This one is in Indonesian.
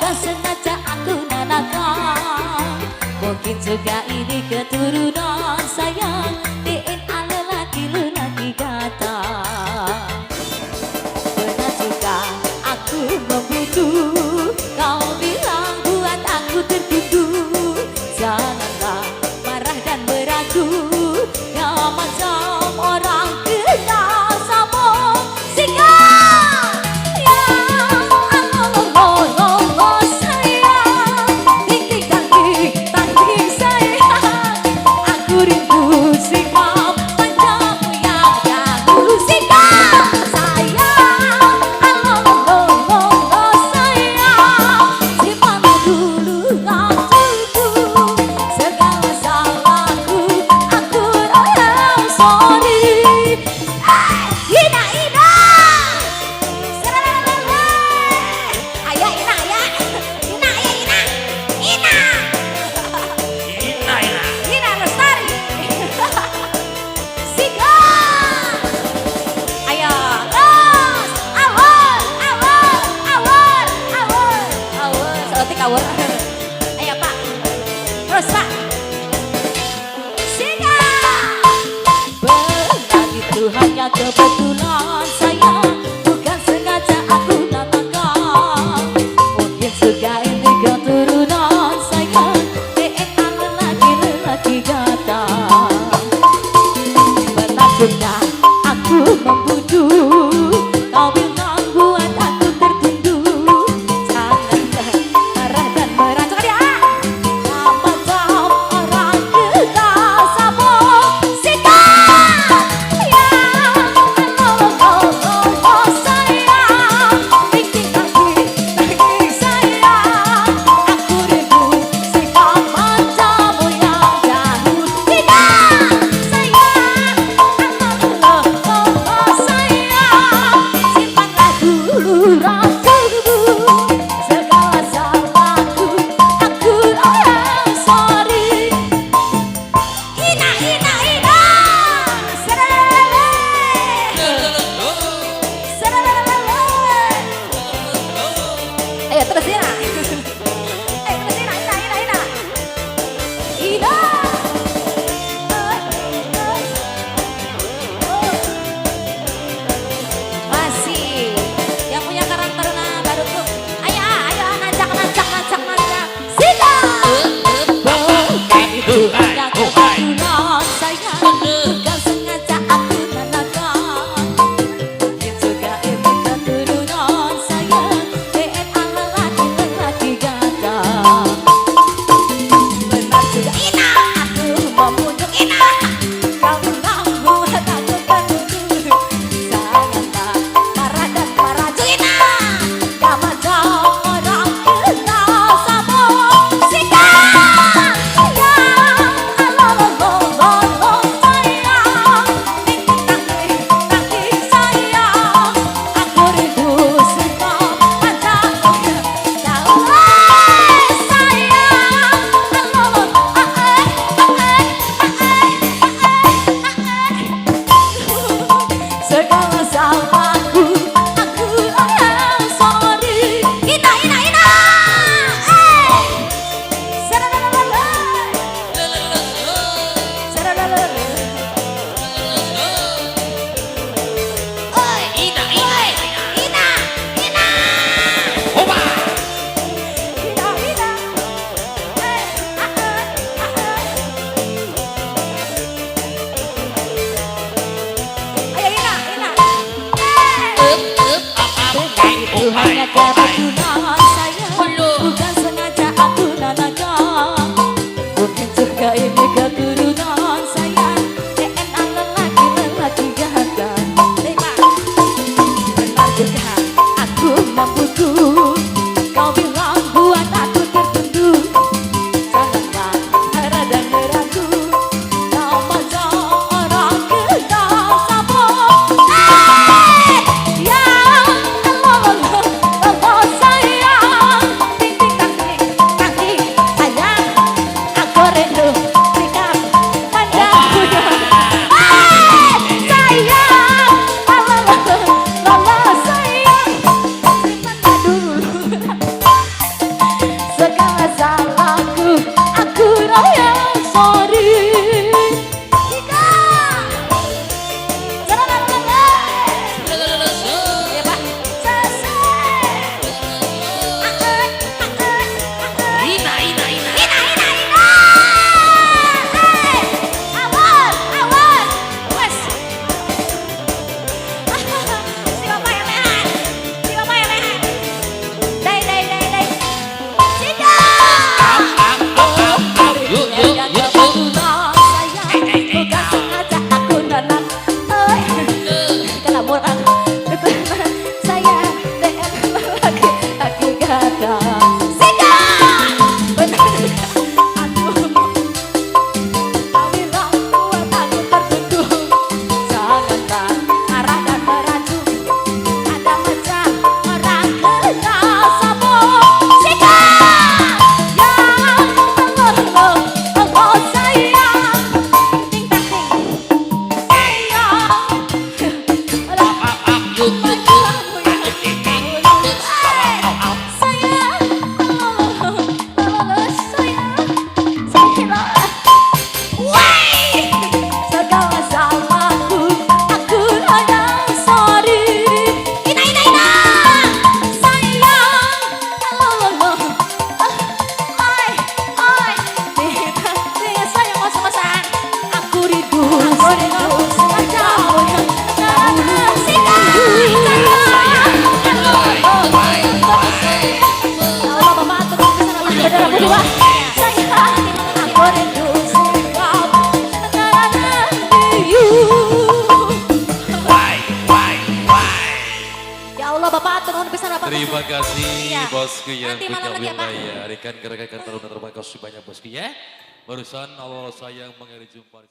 bukan sengaja aku nanakan. Mungkin juga ini keturunan saya, DNA lelaki kata. Pernah juga aku membutuh, kau bilang buat aku tertuduh. Janganlah marah dan beragu, ya macam orang kena sabuk. Singkat ya Allah sayang, tanding sayang. Aku rindu sikap panjangmu yang dahulu. Singkat sayang Allah sayang, simpanlah dulu waktuku. Segala salahku aku I'm sorry. Ina ayah Ina Lestari. Sika ayo terus awal seotik awal. Ayo Pak, terus Pak. Sika benar itu hanya kebetulan sayang, bukan sengaja aku namakan. Mungkin juga ini keturunan sayang, DNA lelaki kata. Pernah juga aku membujuk, kau bilang buat aku tertunduk. Janganlah marah dan merancang dia, macam orang kena sabuk. Sikat ya Allah sayang, tanding sayang. Aku rindu sikap macammu yang dahulu. Sikat sayang Allah sayang, simpanlah dulu rahasiamu. Segala salahku aku I'm sorry. Ina serelele ayo terus Ina. Terus Ina masih yang punya karakter baru tuh. Ayo ngajak. Sika bukan itu hanya kebetulan sayang, bukan sengaja aku nanakan. Mungkin juga ini keturunan sayang, DNA lelaki kata. Benar juga Ina aku memujuk. Ina kau bilang buat aku tertuduh. Janganlah marah dan merajuk. Ina ya macam orang kena sabuk. Sikat ya Allah sayang, tanding sayang. Aku rindu sikap panjangmu yang dahulu. Sayang segala salahku aku I'm sorry. Ina itu hanya kebetulan sayang, bukan sengaja aku nanakan. Mungkin juga ini keturunan sayang, DNA lelaki kata. Benar juga aku membutuh, kau bilang buat aku tertunduk. Janganlah marah dan meragu, kau macam orang kena sabuk. Ya Allah sayang, Ya Allah Bapak turun pisan Bapak. Terima kasih Iya. bosku yang Nanti punya malam lagi ya, Pak. wilayah. Rekan-rekan terima kasih banyak bosku ya. Barusan Allah sayang mengakhiri jumpa.